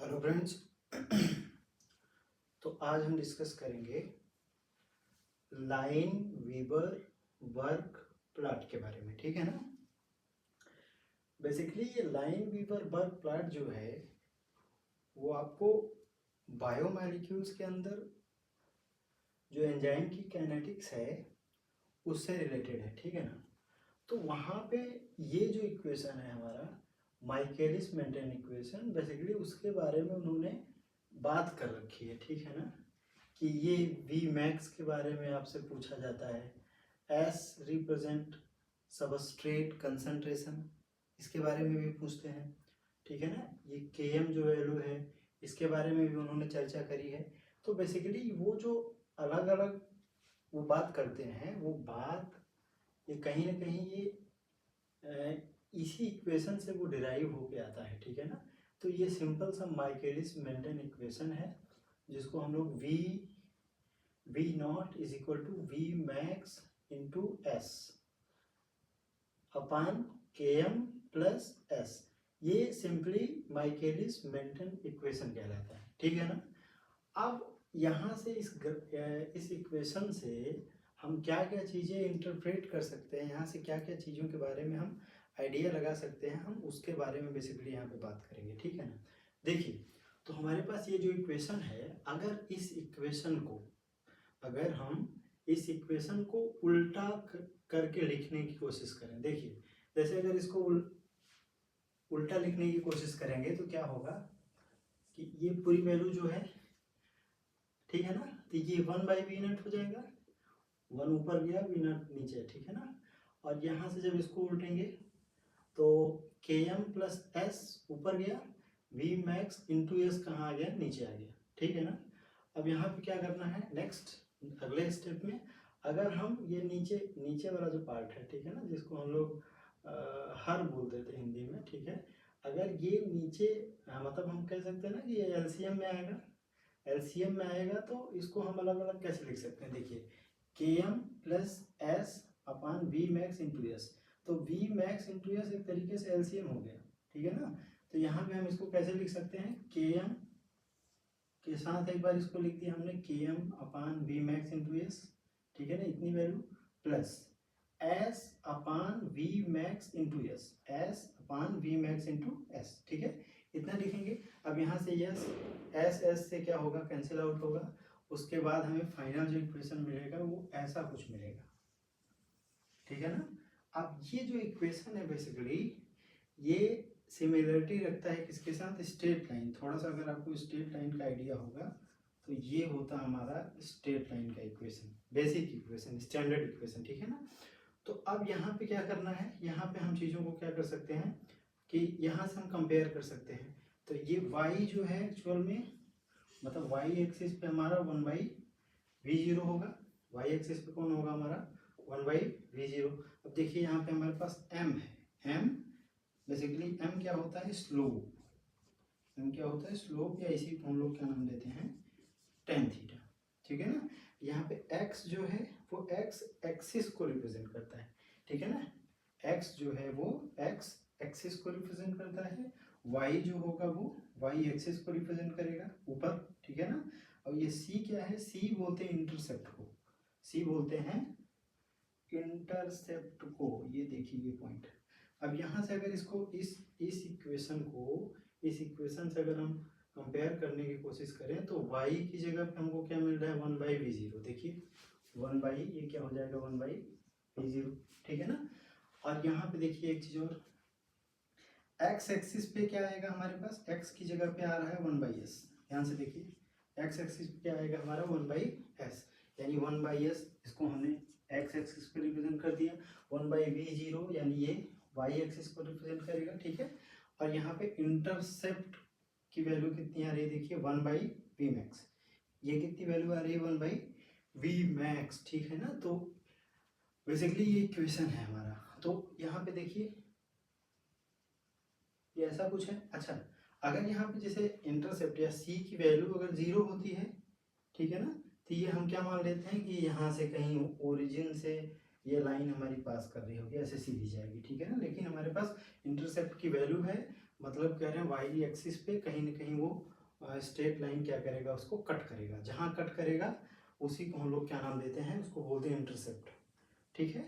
Hello friends. तो आज हम डिस्कस करेंगे लाइन वीवर वर्क प्लॉट के बारे में, ठीक है ना। बेसिकली ये लाइन वीवर वर्क प्लॉट जो है वो आपको बायोमॉलिक्यूल्स के अंदर जो एंजाइम की काइनेटिक्स है उससे रिलेटेड है, ठीक है ना। तो वहाँ पे ये जो इक्वेशन है हमारा माइकेलिस मेंटेन इक्वेशन, बेसिकली उसके बारे में उन्होंने बात कर रखी है, ठीक है ना। कि ये वी मैक्स के बारे में आपसे पूछा जाता है, एस रिप्रेजेंट सबस्ट्रेट कंसंट्रेशन, इसके बारे में भी पूछते हैं, ठीक है ना। ये के एम जो वैल्यू है इसके बारे में भी उन्होंने चर्चा करी है। तो बेसिकली वो जो अलग अलग वो बात करते हैं, वो बात ये कहीं ना कहीं ये इसी इक्वेशन से वो डिराइव होके आता है, ठीक है ना। तो ये सिंपल सा माइकेलिस मेंटेन इक्वेशन है जिसको हम लोग V naught is equal to V max into S upon K M plus S, ये सिंपली माइकेलिस मेंटेन इक्वेशन कहलाता है, ठीक है ना। अब यहाँ से इस इक्वेशन से हम क्या क्या चीज़ें इंटरप्रेट कर सकते हैं, यहाँ से क्या क्या चीज़ों के बारे में हम आइडिया लगा सकते हैं, हम उसके बारे में बेसिकली यहाँ पे बात करेंगे, ठीक है ना। देखिए, तो हमारे पास ये जो इक्वेशन है, अगर हम इस इक्वेशन को उल्टा करके लिखने की कोशिश करें, देखिए जैसे अगर इसको उल्टा लिखने की कोशिश करेंगे तो क्या होगा कि ये पूरी वैल्यू जो है, ठीक है ना, तो ये 1/v0 हो जाएगा, 1 ऊपर गया v0 नीचे, ठीक है ना। और यहाँ से जब इसको उल्टेंगे तो के एम प्लस एस ऊपर गया, वी मैक्स इंटू एस कहाँ आ गया, नीचे आ गया, ठीक है ना। अब यहाँ पे क्या करना है, नेक्स्ट अगले स्टेप में अगर हम ये नीचे वाला जो पार्ट है, ठीक है ना, जिसको हम लोग हर बोल देते हैं हिंदी में, ठीक है। अगर ये नीचे मतलब हम कह सकते हैं ना कि ये एलसीएम में आएगा तो इसको हम अलग अलग कैसे लिख सकते हैं, देखिए K M plus S upon V max into S, तो वी मैक्स इंटू एस एक तरीके से एलसीएम हो गया, ठीक है ना। तो यहाँ पे हम इसको कैसे लिख सकते हैं, के एम के साथ एक बार इसको लिख दिया हमने K M upon V max into S, ठीक है ना, इतनी value plus S upon V max into S, S upon V max into S, ठीक है, इतना लिखेंगे। अब यहाँ से यस एस से क्या होगा, कैंसिल आउट होगा, उसके बाद हमें फाइनल जो इक्वेशन मिलेगा वो ऐसा कुछ मिलेगा, ठीक है ना। अब ये जो इक्वेशन है बेसिकली ये सिमिलरिटी रखता है किसके साथ, स्ट्रेट लाइन। थोड़ा सा अगर आपको स्ट्रेट लाइन का आइडिया होगा तो ये होता हमारा स्ट्रेट लाइन का equation, basic equation, standard equation, ठीक है ना। तो अब यहाँ पे क्या करना है, यहाँ पे हम चीज़ों को क्या कर सकते हैं कि यहाँ से हम कंपेयर कर सकते हैं। तो ये y जो है एक्चुअल में मतलब y एक्सिस पे हमारा 1/v0 होगा, y एक्सिस पे कौन होगा हमारा 1/v0। अब देखिए यहाँ पे हमारे पास m है, m बेसिकली m क्या होता है, स्लोप, m क्या होता है, स्लोप, या इसी को हम लोग क्या नाम देते हैं, tan थीटा, ठीक है ना। यहाँ पे x जो है वो x एक्सिस को रिप्रेजेंट करता है, ठीक है ना, x जो है वो x एक्सिस को रिप्रेजेंट करता है, y जो होगा वो y एक्सिस को रिप्रेजेंट करेगा ऊपर, ठीक है ना। और ये c क्या है, c बोलते हैं इंटरसेप्ट को, c बोलते हैं इंटरसेप्ट को, ये देखिए ये पॉइंट। अब यहाँ से अगर इसको इस इक्वेशन से अगर हम कंपेयर करने की कोशिश करें तो y की जगह पे हमको क्या मिल रहा है, 1/v0, देखिए 1 ये क्या हो जाएगा 1/v0, ठीक है ना। और यहाँ पे देखिए एक चीज़ और, x एक्सिस पे क्या आएगा हमारे पास, x की जगह पे आ रहा है 1/s, ध्यान से देखिए x एक्सिस पे क्या आएगा हमारा 1/s, यानी 1/s इसको हमने x एक्सिस पे रिप्रेजेंट कर दिया, 1/v0 यानी ये y एक्सिस को रिप्रेजेंट करेगा, ठीक है। और यहाँ पे इंटरसेप्ट की वैल्यू कितनी आ रही है, देखिए 1/vmax, ये कितनी वैल्यू आ रही है 1/vmax, ठीक है ना। तो बेसिकली ये इक्वेशन है हमारा। तो यहाँ पे देखिए ये ऐसा कुछ है। अच्छा, अगर यहाँ पे जैसे इंटरसेप्ट या c की वैल्यू अगर 0 होती है, ठीक है ना, तो ये हम क्या मान लेते हैं कि यहाँ से कहीं ओरिजिन से ये लाइन हमारी पास कर रही होगी, ऐसे सीधी जाएगी, ठीक है ना। लेकिन हमारे पास इंटरसेप्ट की वैल्यू है, मतलब कह रहे हैं y एक्सिस पे कहीं ना कहीं वो स्ट्रेट लाइन क्या करेगा, उसको कट करेगा। जहाँ कट करेगा उसी को हम लोग क्या नाम देते हैं, उसको बोलते हैं इंटरसेप्ट। ठीक है,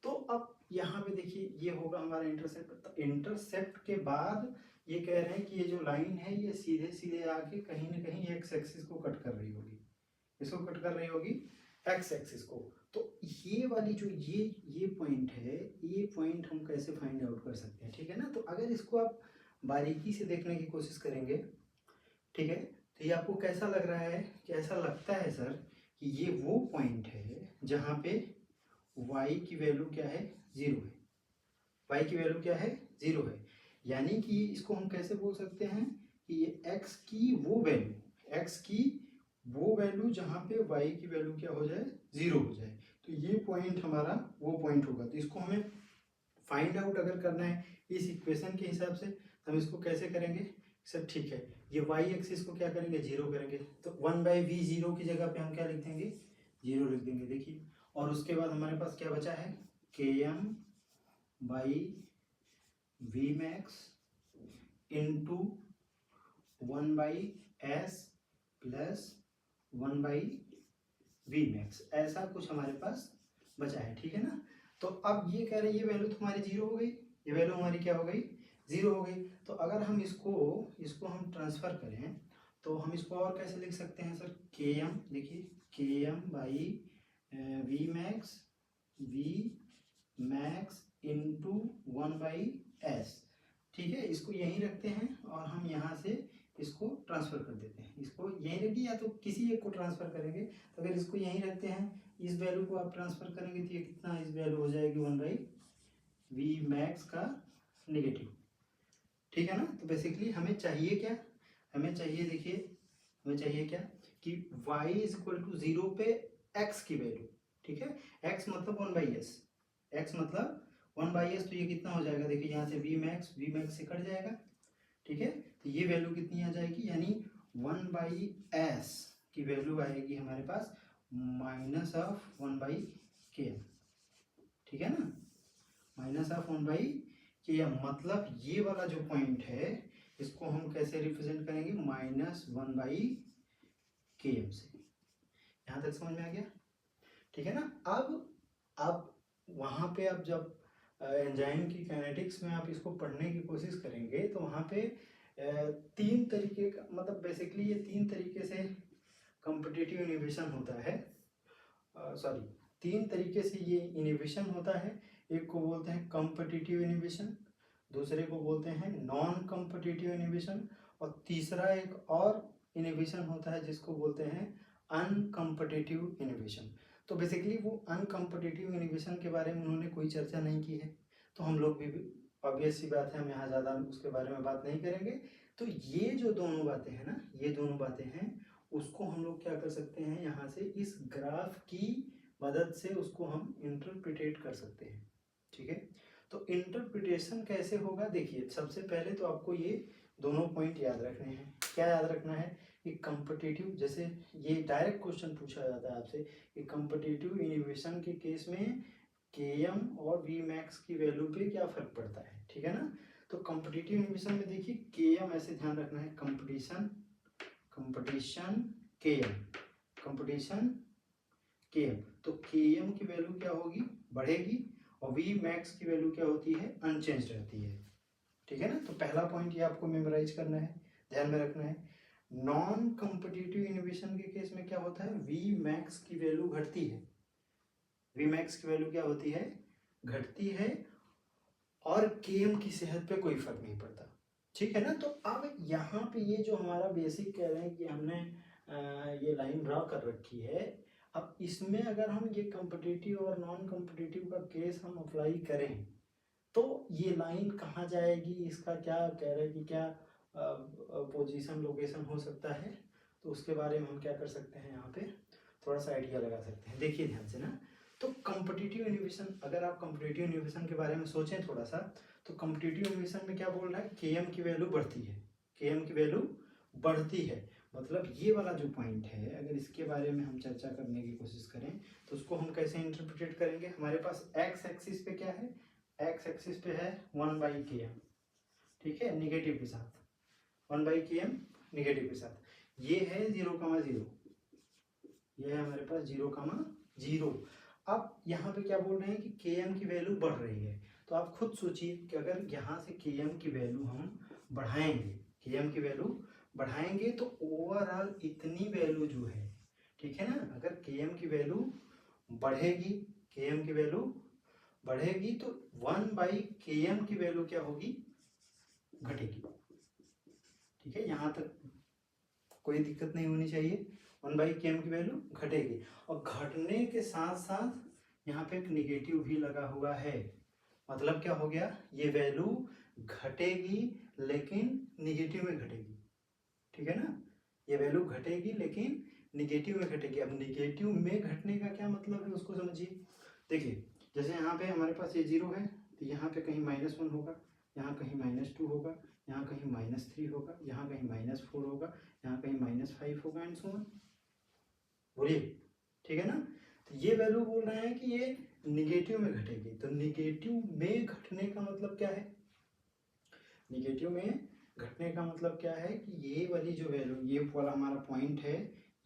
तो अब यहाँ पे देखिए ये होगा हमारा इंटरसेप्ट। तो इंटरसेप्ट के बाद ये कह रहे हैं कि ये जो लाइन है ये सीधे सीधे आके कहीं ना कहीं एक्स एक्सिस को कट कर रही होगी, इसको कट कर रही होगी एक्स एक्सिस को। तो ये वाली जो ये पॉइंट है, ये पॉइंट हम कैसे फाइंड आउट कर सकते हैं, ठीक है ना। तो अगर इसको आप बारीकी से देखने की कोशिश करेंगे, ठीक है, तो ये आपको कैसा लग रहा है, कैसा लगता है सर कि ये वो पॉइंट है जहाँ पे y की वैल्यू क्या है, 0 है। y की वैल्यू क्या है, 0 है। यानी कि इसको हम कैसे बोल सकते हैं कि ये x की वो वैल्यू, x की वो वैल्यू जहाँ पे y की वैल्यू क्या हो जाए, 0 हो जाए। तो ये पॉइंट हमारा वो पॉइंट होगा। तो इसको हमें फाइंड आउट अगर करना है इस इक्वेशन के हिसाब से, तो हम इसको कैसे करेंगे सर, ठीक है, ये y एक्सिस को क्या करेंगे, 0 करेंगे। तो 1/v 0 की जगह पे हम क्या लिख देंगे, 0 लिख देंगे। देखिए, और उसके बाद हमारे पास क्या बचा है, km by V max into 1/s plus 1/v max, ऐसा कुछ हमारे पास बचा है, ठीक है ना। तो अब ये कह रहे हैं ये वैल्यू तो हमारी 0 हो गई, ये वैल्यू हमारी क्या हो गई, 0 हो गई। तो अगर हम इसको हम ट्रांसफर करें तो हम इसको और कैसे लिख सकते हैं सर, km, देखिए km by V max into 1/s, ठीक है। इसको यहीं रखते हैं और हम यहाँ से इसको ट्रांसफर कर देते हैं। इसको यहीं रखिए या तो किसी एक को ट्रांसफर करेंगे। तो अगर इसको यहीं रखते हैं, इस वैल्यू को आप ट्रांसफर करेंगे तो ये कितना, इस वैल्यू हो जाएगी 1/v मैक्स का नेगेटिव, ठीक है ना। तो बेसिकली हमें चाहिए क्या, हमें चाहिए, देखिए हमें चाहिए क्या कि y इज इक्वल टू 0 पे x की वैल्यू, ठीक है। x मतलब 1/s, x मतलब 1/s, तो ये कितना हो जाएगा, देखिए यहाँ से v मैक्स से कट जाएगा, ठीक है। तो ये वैल्यू कितनी आ जाएगी, यानी 1/s की वैल्यू आएगी हमारे पास माइनस ऑफ 1/km, ठीक है ना, माइनस ऑफ 1/km। मतलब ये वाला जो पॉइंट है इसको हम कैसे रिप्रेजेंट करेंगे, -1/km से। यहाँ तक समझ में आ गया, ठीक है ना। अब वहाँ पे आप जब एंजाइम की काइनेटिक्स में आप इसको पढ़ने की कोशिश करेंगे तो वहाँ पे 3 तरीके का, मतलब बेसिकली ये 3 तरीके से कॉम्पिटिटिव इनिबिशन होता है, सॉरी 3 तरीके से ये इनिबिशन होता है। एक को बोलते हैं कॉम्पिटिटिव इनिबिशन, दूसरे को बोलते हैं नॉन कॉम्पिटिटिव इनिबिशन, और तीसरा एक और इनिबिशन होता है जिसको बोलते हैं अनकॉम्पिटिटिव इनिबिशन। तो बेसिकली वो अनकॉम्पिटिटिव इनिबिशन के बारे में उन्होंने कोई चर्चा नहीं की है, तो हम लोग भी ऑब्वियस सी बात है हम यहाँ ज़्यादा उसके बारे में बात नहीं करेंगे। तो ये जो दोनों बातें हैं ना, ये दोनों बातें हैं, उसको हम लोग क्या कर सकते हैं, यहाँ से इस ग्राफ की मदद से उसको हम इंटरप्रिटेट कर सकते हैं, ठीक है। तो इंटरप्रिटेशन कैसे होगा, देखिए सबसे पहले तो आपको ये दोनों पॉइंट याद रखने हैं। क्या याद रखना है कि कॉम्पिटिटिव, जैसे ये डायरेक्ट क्वेश्चन पूछा जाता है आपसे कि कॉम्पिटिटिव इनिबिशन के केस में km और v मैक्स की वैल्यू पे क्या फर्क पड़ता है, ठीक है ना। तो कॉम्पिटिटिव इनिबिशन में देखिए km ऐसे ध्यान रखना है, कंपटीशन km, तो km की वैल्यू क्या होगी, बढ़ेगी, और v मैक्स की वैल्यू क्या होती है, अनचेंज रहती है, ठीक है ना। तो पहला पॉइंट ये आपको मेमोराइज करना है, ध्यान में रखना है। नॉन कॉम्पिटिटिव इनिबिशन के केस में क्या होता है, v मैक्स की वैल्यू घटती है, v मैक्स की वैल्यू क्या होती है, घटती है, और km की सेहत पे कोई फर्क नहीं पड़ता, ठीक है ना। तो अब यहाँ पे ये जो हमारा बेसिक कह रहे हैं कि हमने ये लाइन ड्रा कर रखी है, अब इसमें अगर हम ये कॉम्पिटिटिव और नॉन कॉम्पिटिटिव का केस हम अप्लाई करें तो ये लाइन कहाँ जाएगी, इसका क्या कह रहे हैं कि क्या पोजीशन लोकेशन हो सकता है, तो उसके बारे में हम क्या कर सकते हैं, यहाँ पे थोड़ा सा आइडिया लगा सकते हैं। देखिए ध्यान से ना, तो कॉम्पिटिटिव इनिबिशन, अगर आप कॉम्पिटिटिव इनिबिशन के बारे में सोचें थोड़ा सा, तो कॉम्पिटिटिव इनिबिशन में क्या बोल रहा है, km की वैल्यू बढ़ती है, km की वैल्यू बढ़ती है। मतलब ये वाला जो पॉइंट है, अगर इसके बारे में हम चर्चा करने की कोशिश करें तो उसको हम कैसे इंटरप्रिटेट करेंगे, हमारे पास एक्स एक्सिस पे क्या है, एक्स एक्सिस पे है 1/km, ठीक है, निगेटिव के साथ 1/km, निगेटिव के साथ, ये है 0,0, ये है हमारे पास 0,0। अब यहाँ पे क्या बोल रहे हैं कि के एम की वैल्यू बढ़ रही है, तो आप खुद सोचिए कि अगर यहाँ से के एम की वैल्यू हम बढ़ाएंगे, के एम की वैल्यू बढ़ाएंगे तो ओवरऑल इतनी वैल्यू जो है, ठीक है ना, अगर के एम की वैल्यू बढ़ेगी, के एम की वैल्यू बढ़ेगी तो 1/km की वैल्यू क्या होगी, घटेगी। ठीक है, यहाँ तक कोई दिक्कत नहीं होनी चाहिए, 1/km की वैल्यू घटेगी। और घटने के साथ साथ यहाँ पे एक निगेटिव भी लगा हुआ है, मतलब क्या हो गया, ये वैल्यू घटेगी लेकिन निगेटिव में घटेगी। ठीक है ना, ये वैल्यू घटेगी लेकिन निगेटिव में घटेगी। अब निगेटिव में घटने का क्या मतलब है उसको समझिए। देखिए जैसे यहाँ पे हमारे पास ये 0 है, तो यहाँ पे कहीं -1 होगा, यहाँ कहीं -2 होगा, यहाँ कहीं -3 होगा, यहाँ कहीं -4 होगा, यहाँ कहीं -5 होगा एंड सो ऑन। बोलिए, ठीक है ना। तो ये वैल्यू बोल रहे हैं कि ये निगेटिव में घटेगी, तो निगेटिव में घटने का मतलब क्या है, निगेटिव में घटने का मतलब क्या है कि ये वाली जो वैल्यू, ये वाला हमारा पॉइंट है,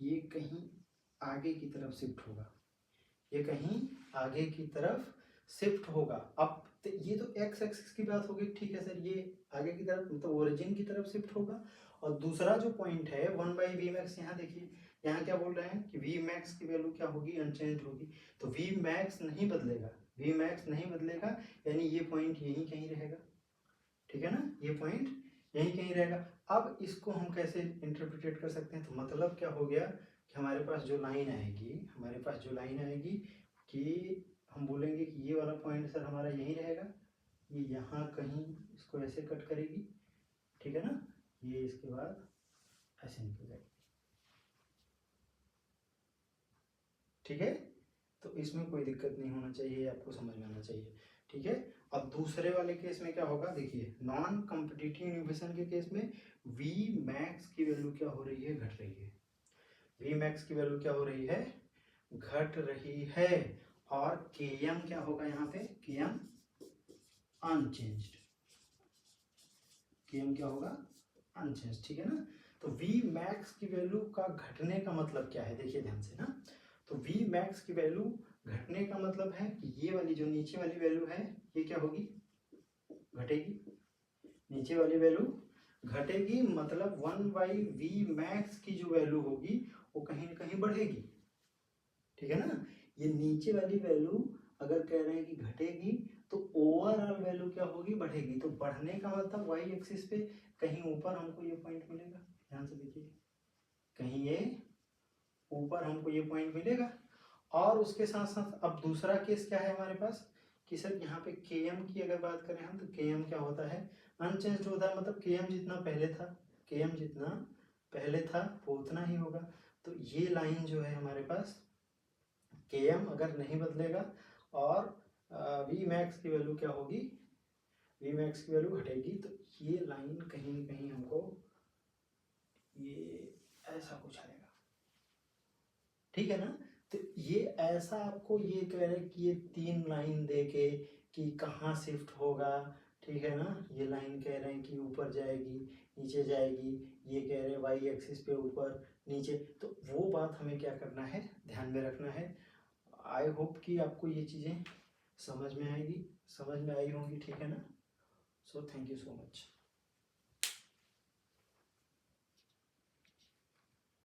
ये कहीं आगे की तरफ शिफ्ट होगा, ये कहीं आगे की तरफ शिफ्ट होगा। अब तो ये तो एक्स एक्सिस की बात होगी, ठीक है सर, ये आगे की तरफ मतलब ओरिजिन की तरफ शिफ्ट होगा। और दूसरा जो पॉइंट है 1/Vmax, यहाँ देखिए, यहाँ क्या बोल रहे हैं कि Vmax की वैल्यू क्या होगी, अनचेंज होगी। तो Vmax नहीं बदलेगा, Vmax नहीं बदलेगा, यानी ये पॉइंट यहीं कहीं रहेगा। ठीक है ना, ये पॉइंट यहीं कहीं रहेगा। अब इसको हम कैसे इंटरप्रिटेट कर सकते हैं, तो मतलब क्या हो गया कि हमारे पास जो लाइन आएगी, हमारे पास जो लाइन आएगी कि हम बोलेंगे कि ये वाला पॉइंट सर हमारा यहीं रहेगा, ये यहाँ कहीं इसको ऐसे कट करेगी, ठीक है ना, ये इसके बाद ऐसे निकल जाएगी। ठीक है, तो इसमें कोई दिक्कत नहीं होना चाहिए, आपको समझ में आना चाहिए। ठीक है, अब दूसरे वाले केस में क्या होगा, देखिए नॉन कॉम्पिटिटिव इन्हिबिशन के केस में Vmax की वैल्यू क्या हो रही है, घट रही है। Vmax की वैल्यू क्या हो रही है, घट रही है। और Km क्या होगा, यहाँ पे Km अनचेंज्ड, Km क्या होगा, अनचेंज्ड। ठीक है ना, तो Vmax की वैल्यू का घटने का मतलब क्या है, देखिए ध्यान से ना। तो Vmax की वैल्यू घटने का मतलब है कि ये वाली जो नीचे वाली वैल्यू है, ये क्या होगी, घटेगी। नीचे वाली वैल्यू घटेगी, मतलब 1/Vmax की जो वैल्यू होगी वो कहीं ना कहीं बढ़ेगी। ठीक है ना, ये नीचे वाली वैल्यू अगर कह रहे हैं कि घटेगी तो ओवरऑल वैल्यू क्या होगी, बढ़ेगी। तो बढ़ने का मतलब वाई एक्सिस पे कहीं ऊपर हमको ये पॉइंट मिलेगा, ध्यान से देखिए, कहीं ये ऊपर हमको ये पॉइंट मिलेगा। और उसके साथ साथ अब दूसरा केस क्या है हमारे पास कि सर यहाँ पे Km की अगर बात करें हम, तो Km क्या होता है, अनचेंज्ड होता है, मतलब Km जितना पहले था, Km जितना पहले था वो उतना ही होगा। तो ये लाइन जो है हमारे पास, Km अगर नहीं बदलेगा और Vmax की वैल्यू क्या होगी, Vmax की वैल्यू घटेगी, तो ये लाइन कहीं ना कहीं हमको ये ऐसा कुछ आएगा। ठीक है ना, तो ये ऐसा आपको ये कह रहे हैं कि ये 3 लाइन देके कि कहाँ शिफ्ट होगा, ठीक है ना, ये लाइन कह रहे हैं कि ऊपर जाएगी, नीचे जाएगी, ये कह रहे हैं वाई एक्सिस पे ऊपर नीचे, तो वो बात हमें क्या करना है, ध्यान में रखना है। आई होप कि आपको ये चीज़ें समझ में आएगी, समझ में आई होंगी, ठीक है ना। So thank you so much.